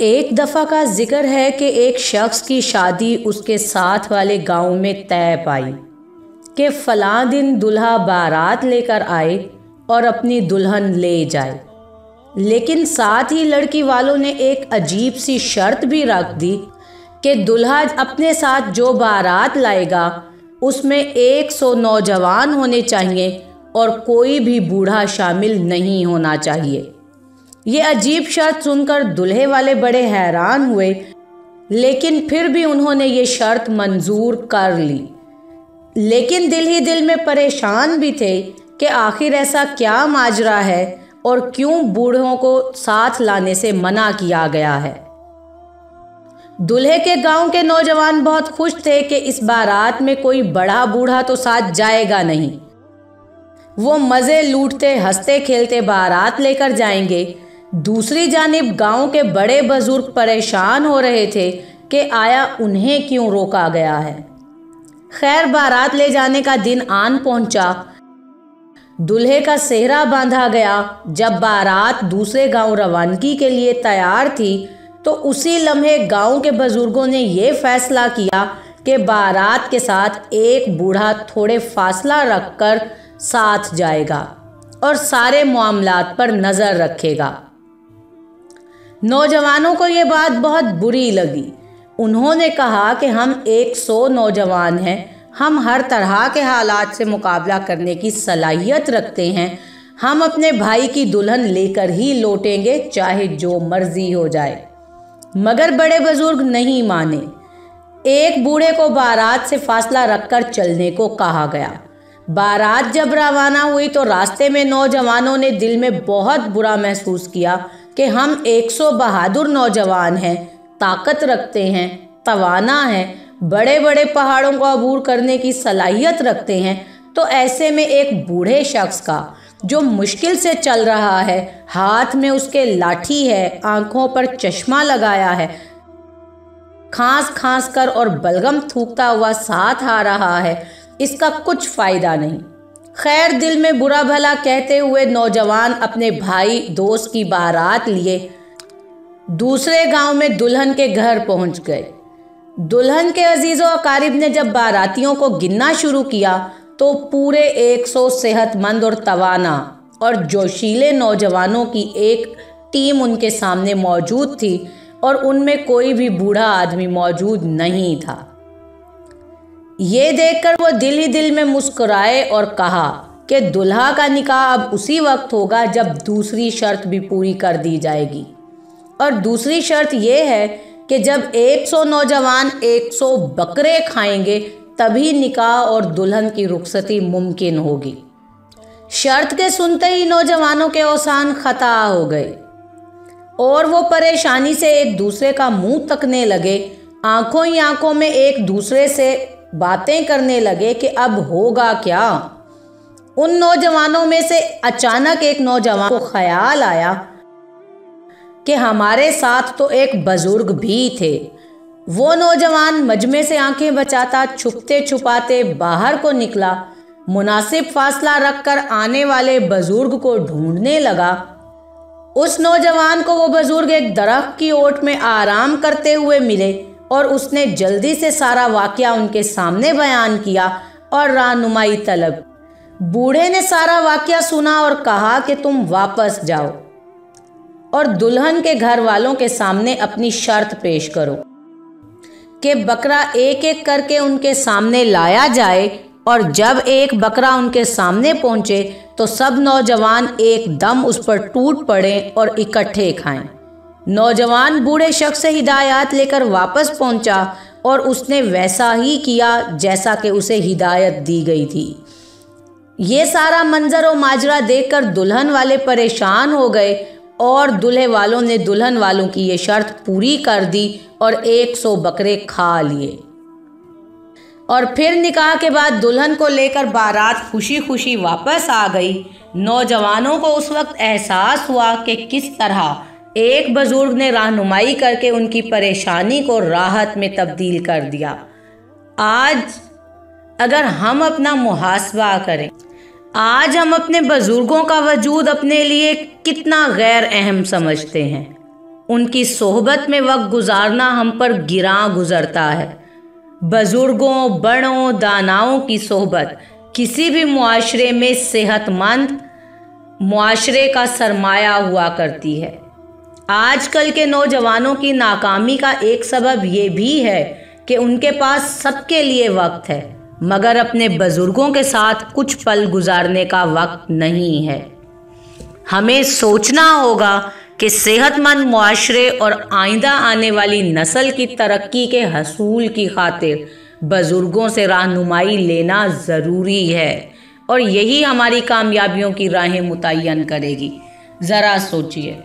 एक दफ़ा का जिक्र है कि एक शख्स की शादी उसके साथ वाले गांव में तय पाई कि फ़लाँ दिन दूल्हा बारात लेकर आए और अपनी दुल्हन ले जाए। लेकिन साथ ही लड़की वालों ने एक अजीब सी शर्त भी रख दी कि दूल्हा अपने साथ जो बारात लाएगा उसमें 100 नौजवान होने चाहिए और कोई भी बूढ़ा शामिल नहीं होना चाहिए। ये अजीब शर्त सुनकर दूल्हे वाले बड़े हैरान हुए, लेकिन फिर भी उन्होंने ये शर्त मंजूर कर ली। लेकिन दिल ही दिल में परेशान भी थे कि आखिर ऐसा क्या माजरा है और क्यों बूढ़ों को साथ लाने से मना किया गया है। दूल्हे के गांव के नौजवान बहुत खुश थे कि इस बारात में कोई बड़ा बूढ़ा तो साथ जाएगा नहीं। वो मज़े लूटते हंसते खेलते बारात लेकर जाएंगे। दूसरी जानिब गांव के बड़े बुजुर्ग परेशान हो रहे थे कि आया उन्हें क्यों रोका गया है। खैर, बारात ले जाने का दिन आन पहुंचा। दूल्हे का सेहरा बांधा गया। जब बारात दूसरे गांव रवानगी के लिए तैयार थी तो उसी लम्हे गांव के बुजुर्गों ने यह फैसला किया कि बारात के साथ एक बूढ़ा थोड़े फासला रखकर साथ जाएगा और सारे मामलात पर नज़र रखेगा। नौजवानों को ये बात बहुत बुरी लगी। उन्होंने कहा कि हम 100 नौजवान हैं, हम हर तरह के हालात से मुकाबला करने की सलाहियत रखते हैं, हम अपने भाई की दुल्हन लेकर ही लौटेंगे चाहे जो मर्जी हो जाए। मगर बड़े बुजुर्ग नहीं माने। एक बूढ़े को बारात से फासला रखकर चलने को कहा गया। बारात जब रवाना हुई तो रास्ते में नौजवानों ने दिल में बहुत बुरा महसूस किया कि हम 100 बहादुर नौजवान हैं, ताकत रखते हैं, तवाना हैं, बड़े बड़े पहाड़ों को अबूर करने की सलाहियत रखते हैं, तो ऐसे में एक बूढ़े शख्स का जो मुश्किल से चल रहा है, हाथ में उसके लाठी है, आंखों पर चश्मा लगाया है, खांस खांस कर और बलगम थूकता हुआ साथ आ रहा है, इसका कुछ फ़ायदा नहीं। खैर, दिल में बुरा भला कहते हुए नौजवान अपने भाई दोस्त की बारात लिए दूसरे गांव में दुल्हन के घर पहुंच गए। दुल्हन के अजीज़ों अकारिब ने जब बारातियों को गिनना शुरू किया तो पूरे 100 सेहतमंद और तवाना और जोशीले नौजवानों की एक टीम उनके सामने मौजूद थी और उनमें कोई भी बूढ़ा आदमी मौजूद नहीं था। ये देखकर वो दिल ही दिल में मुस्कुराए और कहा कि दुल्हा का निकाह अब उसी वक्त होगा जब दूसरी शर्त भी पूरी कर दी जाएगी। और दूसरी शर्त ये है कि जब 100 नौजवान 100 बकरे खाएंगे तभी निकाह और दुल्हन की रुखसती मुमकिन होगी। शर्त के सुनते ही नौजवानों के औसान खता हो गए और वो परेशानी से एक दूसरे का मुंह तकने लगे। आंखों ही आंखों में एक दूसरे से बातें करने लगे कि अब होगा क्या। उन नौजवानों में से अचानक एक नौजवान को ख्याल आया कि हमारे साथ तो एक बुजुर्ग भी थे। वो नौजवान मजमे से आंखें बचाता छुपते छुपाते बाहर को निकला, मुनासिब फासला रखकर आने वाले बुजुर्ग को ढूंढने लगा। उस नौजवान को वो बुजुर्ग एक दरख्त की ओट में आराम करते हुए मिले और उसने जल्दी से सारा वाकया उनके सामने बयान किया और रहनुमाई तलब। बूढ़े ने सारा वाकया सुना और कहा कि तुम वापस जाओ और दुल्हन के घर वालों के सामने अपनी शर्त पेश करो कि बकरा एक एक करके उनके सामने लाया जाए और जब एक बकरा उनके सामने पहुंचे तो सब नौजवान एकदम उस पर टूट पड़ें और इकट्ठे खाएं। नौजवान बूढ़े शख्स से हिदायत लेकर वापस पहुंचा और उसने वैसा ही किया जैसा कि उसे हिदायत दी गई थी। ये सारा मंजर और माजरा देखकर दुल्हन वाले परेशान हो गए और दूल्हे वालों ने दुल्हन वालों की ये शर्त पूरी कर दी और 100 बकरे खा लिए। और फिर निकाह के बाद दुल्हन को लेकर बारात खुशी खुशी वापस आ गई। नौजवानों को उस वक्त एहसास हुआ कि किस तरह एक बुजुर्ग ने रहनुमाई करके उनकी परेशानी को राहत में तब्दील कर दिया। आज अगर हम अपना मुहासबा करें, आज हम अपने बुजुर्गों का वजूद अपने लिए कितना गैर अहम समझते हैं। उनकी सोहबत में वक्त गुजारना हम पर गिरां गुजरता है। बुजुर्गों, बड़ों, दानाओं की सोहबत किसी भी मुआशरे में सेहतमंद मुआशरे का सरमाया हुआ करती है। आजकल के नौजवानों की नाकामी का एक सबब ये भी है कि उनके पास सबके लिए वक्त है, मगर अपने बुजुर्गों के साथ कुछ पल गुजारने का वक्त नहीं है। हमें सोचना होगा कि सेहतमंद मुआशरे और आइंदा आने वाली नस्ल की तरक्की के हसूल की खातिर बुजुर्गों से रहनुमाई लेना ज़रूरी है और यही हमारी कामयाबियों की राहें मुतय्यन करेगी। ज़रा सोचिए।